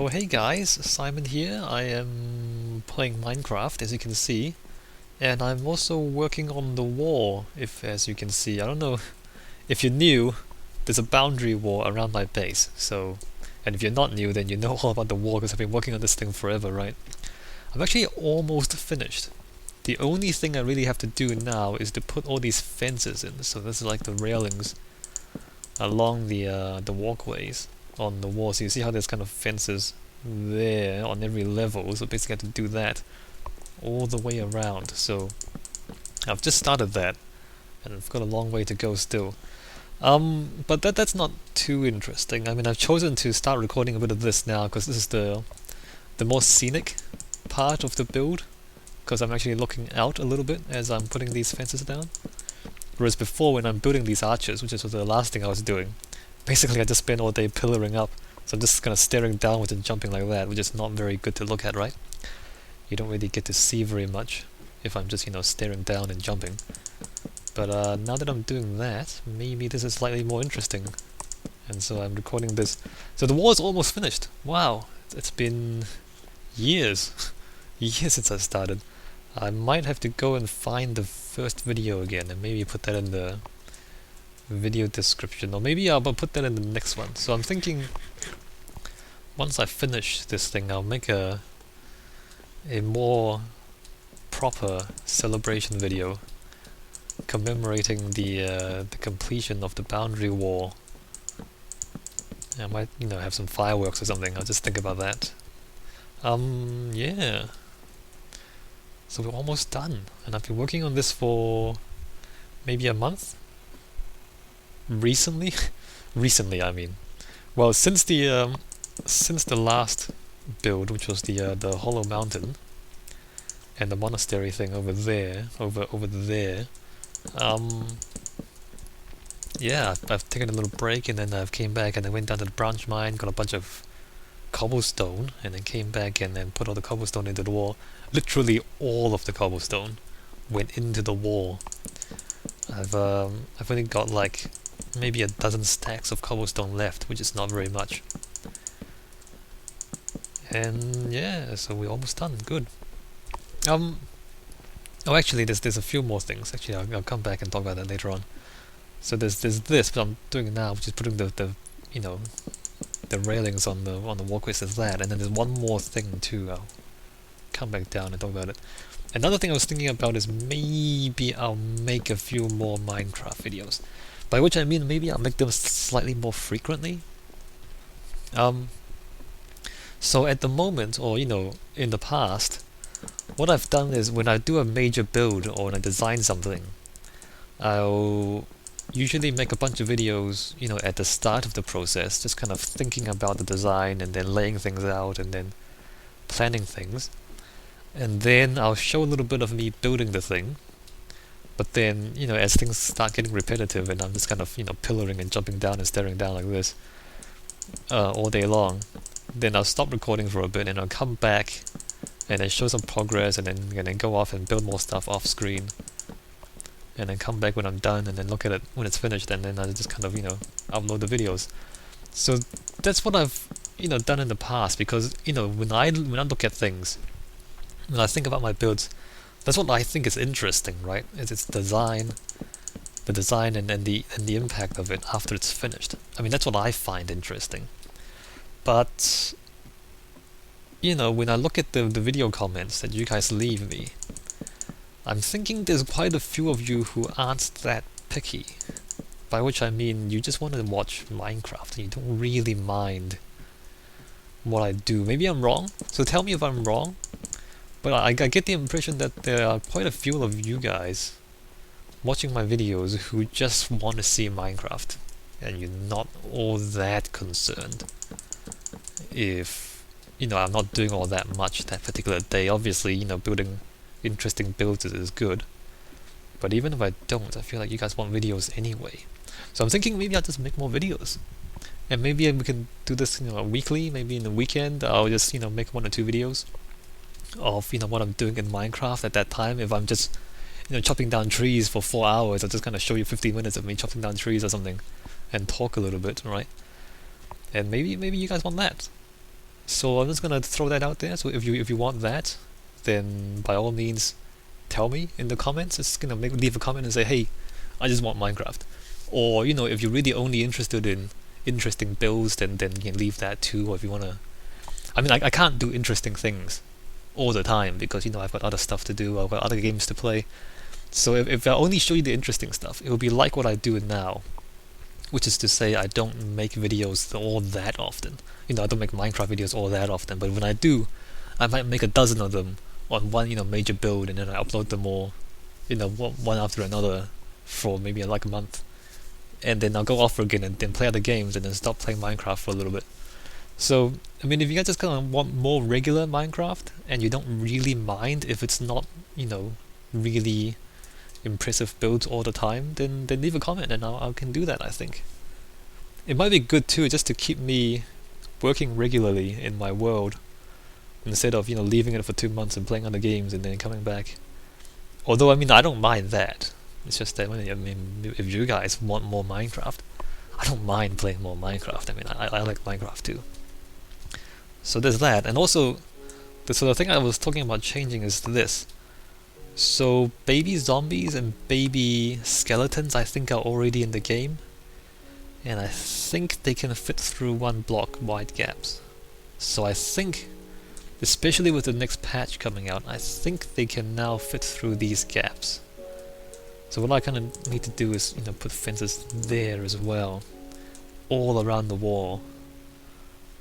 Oh hey guys, Simon here. I am playing Minecraft as you can see, and I'm also working on the wall, if as you can see. I don't know if you're new, there's a boundary wall around my base, and if you're not new then you know all about the wall because I've been working on this thing forever, right? I'm actually almost finished. The only thing I really have to do now is to put all these fences in, so this is like the railings along the walkways on the wall. So you see how there's kind of fences there on every level, so basically I have to do that all the way around. So I've just started that and I've got a long way to go still. But that's not too interesting. I mean, I've chosen to start recording a bit of this now because this is the more scenic part of the build, because I'm actually looking out a little bit as I'm putting these fences down. Whereas before, when I'm building these arches, which is the last thing I was doing, basically I just spent all day pillaring up, so I'm just kind of staring downwards and jumping like that, which is not very good to look at, right? You don't really get to see very much if I'm just, staring down and jumping. But now that I'm doing that, maybe this is slightly more interesting. And so I'm recording this. So the wall is almost finished. Wow, it's been years. Years since I started. I might have to go and find the first video again and maybe put that in the video description, or maybe I'll put that in the next one. So I'm thinking once I finish this thing, I'll make a more proper celebration video commemorating the completion of the boundary wall. I might, have some fireworks or something. I'll just think about that. Yeah. So we're almost done, and I've been working on this for maybe a month. Recently, I mean. Well, since the last build, which was the Hollow Mountain and the monastery thing over there, over there. Yeah, I've taken a little break and then I've came back and I went down to the branch mine, got a bunch of cobblestone, and then came back and then put all the cobblestone into the wall. Literally all of the cobblestone went into the wall. I've only got like maybe a dozen stacks of cobblestone left, which is not very much. And yeah, so we're almost done. Good. Oh, actually, there's a few more things. Actually, I'll come back and talk about that later on. So there's this, but I'm doing it now, which is putting the railings on the walkways. There's that, and then there's one more thing too. I'll come back down and talk about it. Another thing I was thinking about is maybe I'll make a few more Minecraft videos, by which I mean maybe I'll make them slightly more frequently. So at the moment, or in the past, what I've done is when I do a major build or when I design something, I'll usually make a bunch of videos, at the start of the process, just kind of thinking about the design and then laying things out and then planning things. And then I'll show a little bit of me building the thing. But then, as things start getting repetitive and I'm just kind of, pillaring and jumping down and staring down like this all day long, then I'll stop recording for a bit and I'll come back and then show some progress and then go off and build more stuff off screen. And then come back when I'm done and then look at it when it's finished, and then I just kind of, upload the videos. So that's what I've, done in the past, because, when I look at things, when I think about my builds, that's what I think is interesting, right? Is its design, the design and the impact of it after it's finished. I mean, that's what I find interesting. But, when I look at the video comments that you guys leave me, I'm thinking there's quite a few of you who aren't that picky. By which I mean you just want to watch Minecraft and you don't really mind what I do. Maybe I'm wrong, so tell me if I'm wrong. But I get the impression that there are quite a few of you guys watching my videos who just want to see Minecraft, and you're not all that concerned if, I'm not doing all that much that particular day. Obviously, building interesting builds is good, but even if I don't, I feel like you guys want videos anyway. So I'm thinking maybe I'll just make more videos, and maybe we can do this weekly. Maybe in the weekend I'll just make 1 or 2 videos of what I'm doing in Minecraft at that time. If I'm just chopping down trees for 4 hours, I'll just kind of show you 15 minutes of me chopping down trees or something and talk a little bit, right? And maybe you guys want that. So I'm just gonna throw that out there. So if you want that, then by all means tell me in the comments. Just leave a comment and say, hey, I just want Minecraft. Or if you're really only interested in interesting builds, then you can leave that too. Or if you wanna, I mean, I can't do interesting things all the time because I've got other stuff to do. I've got other games to play. So if I only show you the interesting stuff, it will be like what I do now, which is to say I don't make videos all that often. I don't make Minecraft videos all that often, but when I do, I might make a dozen of them on one major build, and then I upload them all one after another for maybe like a month, and then I'll go off again and then play other games and then stop playing Minecraft for a little bit. So I mean, if you guys just kind of want more regular Minecraft and you don't really mind if it's not really impressive builds all the time, then leave a comment and I can do that. I think it might be good too, just to keep me working regularly in my world instead of leaving it for 2 months and playing other games and then coming back. Although I mean, I don't mind that. It's just that I mean, if you guys want more Minecraft, I don't mind playing more Minecraft. I mean, I like Minecraft too. So there's that, and also the thing I was talking about changing is this. So baby zombies and baby skeletons I think are already in the game, and I think they can fit through 1 block wide gaps. So I think, especially with the next patch coming out, I think they can now fit through these gaps. So what I kind of need to do is put fences there as well, all around the wall,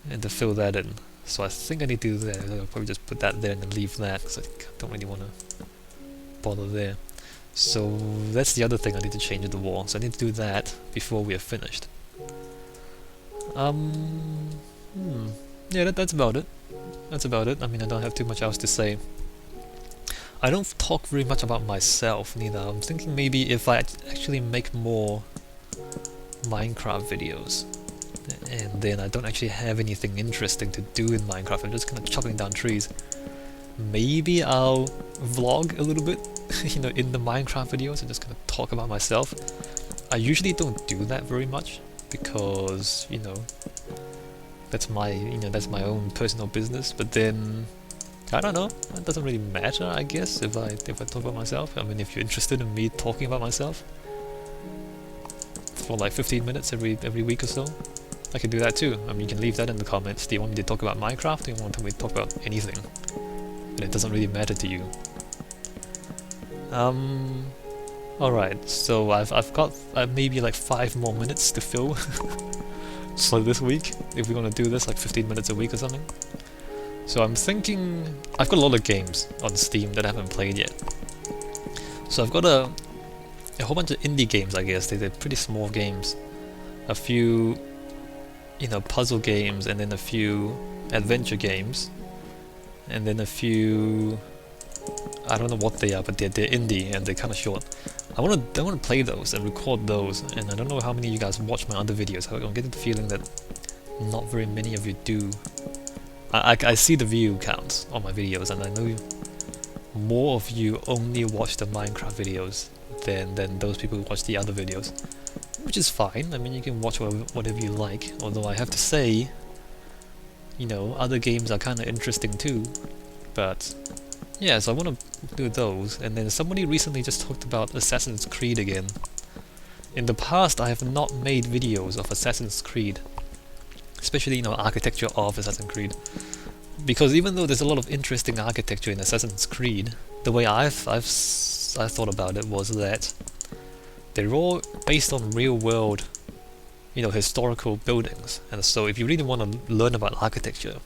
and to fill that in. So I think I need to do that. I'll probably just put that there and then leave that because I don't really want to bother there. So that's the other thing I need to change in the wall. So I need to do that before we are finished. Yeah, that's about it. That's about it. I mean, I don't have too much else to say. I don't talk very much about myself neither. I'm thinking maybe if I actually make more Minecraft videos, and then I don't actually have anything interesting to do in Minecraft, I'm just kind of chopping down trees, maybe I'll vlog a little bit, in the Minecraft videos and just kind of talk about myself. I usually don't do that very much because, that's my own personal business, but then I don't know, it doesn't really matter, I guess, if I talk about myself. I mean, if you're interested in me talking about myself for like 15 minutes every week or so, I can do that too. I mean, you can leave that in the comments. Do you want me to talk about Minecraft? Do you want me to talk about anything? And it doesn't really matter to you. Alright, so I've got maybe like 5 more minutes to fill. So this week, if we want to do this like 15 minutes a week or something. So I'm thinking, I've got a lot of games on Steam that I haven't played yet. So I've got a whole bunch of indie games, I guess. They're pretty small games. A few, puzzle games, and then a few adventure games, and then a few, I don't know what they are, but they're indie and they're kind of short. I want to play those and record those, and I don't know how many of you guys watch my other videos. I'm getting the feeling that not very many of you do. I see the view counts on my videos, and I know more of you only watch the Minecraft videos than those people who watch the other videos, which is fine. I mean, you can watch whatever you like, although I have to say, other games are kind of interesting too. But yeah, so I want to do those. And then somebody recently just talked about Assassin's Creed again. In the past, I have not made videos of Assassin's Creed, especially architecture of Assassin's Creed, because even though there's a lot of interesting architecture in Assassin's Creed, the way I've thought about it was that they're all based on real-world, historical buildings. And so if you really want to learn about architecture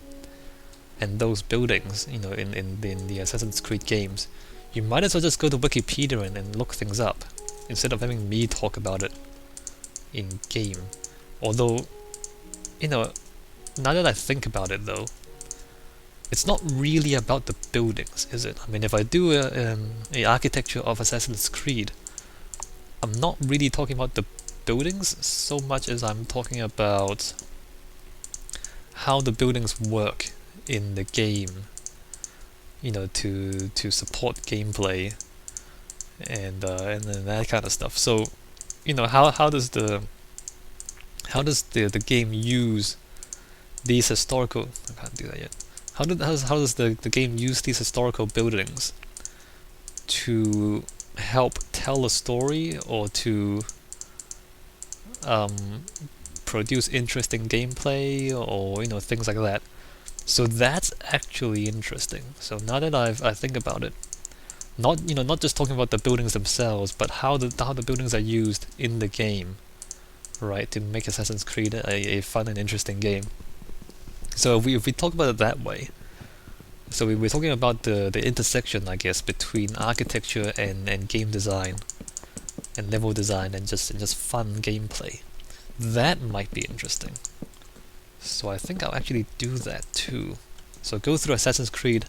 and those buildings, in the Assassin's Creed games, you might as well just go to Wikipedia and look things up, instead of having me talk about it in game. Although, now that I think about it though, it's not really about the buildings, is it? I mean, if I do a architecture of Assassin's Creed, I'm not really talking about the buildings so much as I'm talking about how the buildings work in the game, to support gameplay and then that kind of stuff. So, how does the game use these historical... I can't do that yet. How does the game use these historical buildings to help tell a story or to produce interesting gameplay or things like that. So that's actually interesting. So now that I think about it, not just talking about the buildings themselves, but how the buildings are used in the game, right, to make Assassin's Creed a fun and interesting game. So if we talk about it that way, so we're talking about the intersection, I guess, between architecture and game design, and level design, and just fun gameplay. That might be interesting. So I think I'll actually do that too. So go through Assassin's Creed.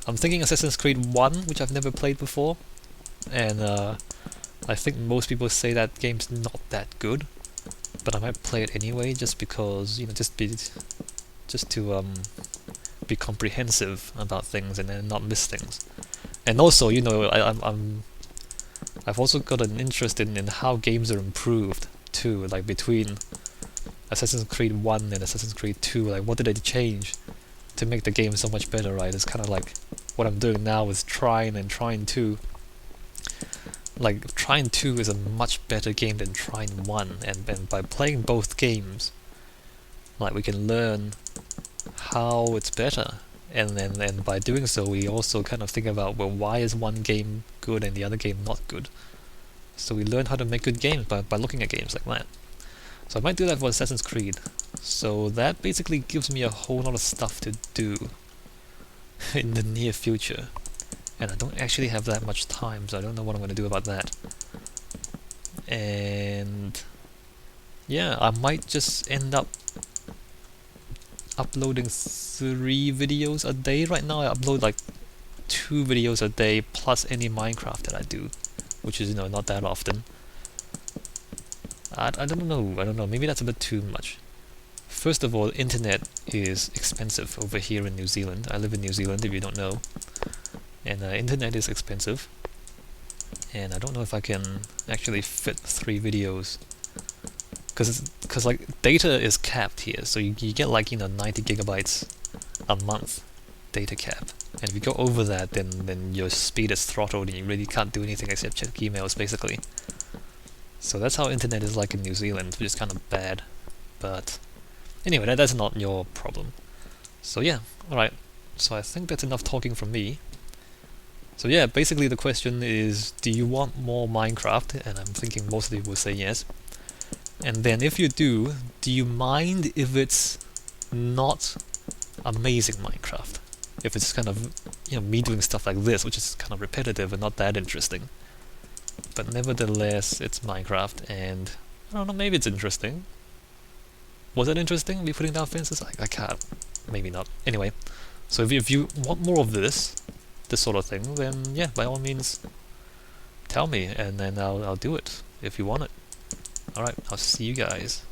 I'm thinking Assassin's Creed 1, which I've never played before, and I think most people say that game's not that good, but I might play it anyway just because, just to be comprehensive about things and then not miss things. And also, I've also got an interest in how games are improved too, like between Assassin's Creed 1 and Assassin's Creed 2, like what did they change to make the game so much better, right? It's kind of like what I'm doing now with Trine and Trine 2. Like, Trine 2 is a much better game than Trine 1, and by playing both games, like, we can learn how it's better, and by doing so we also kind of think about, well, why is one game good and the other game not good? So we learn how to make good games by looking at games like that. So I might do that for Assassin's Creed. So that basically gives me a whole lot of stuff to do in the near future. And I don't actually have that much time, so I don't know what I'm going to do about that. And yeah, I might just end up uploading 3 videos a day. Right now I upload like 2 videos a day plus any Minecraft that I do, which is not that often. I don't know, maybe that's a bit too much. First of all, internet is expensive over here in New Zealand. I live in New Zealand, if you don't know. And internet is expensive. And I don't know if I can actually fit 3 videos. Because like, data is capped here, so you get like, 90 gigabytes a month data cap. And if you go over that, then your speed is throttled and you really can't do anything except check emails, basically. So that's how internet is like in New Zealand, which is kind of bad. But anyway, that's not your problem. So yeah, alright. So I think that's enough talking from me. So yeah, basically the question is, do you want more Minecraft? And I'm thinking most of you will say yes. And then if you do you mind if it's not amazing Minecraft? If it's kind of, me doing stuff like this, which is kind of repetitive and not that interesting. But nevertheless, it's Minecraft, and I don't know, maybe it's interesting. Was it interesting, me putting down fences? I can't. Maybe not. Anyway, so if you want more of this sort of thing, then yeah, by all means, tell me, and then I'll do it, if you want it. Alright, I'll see you guys.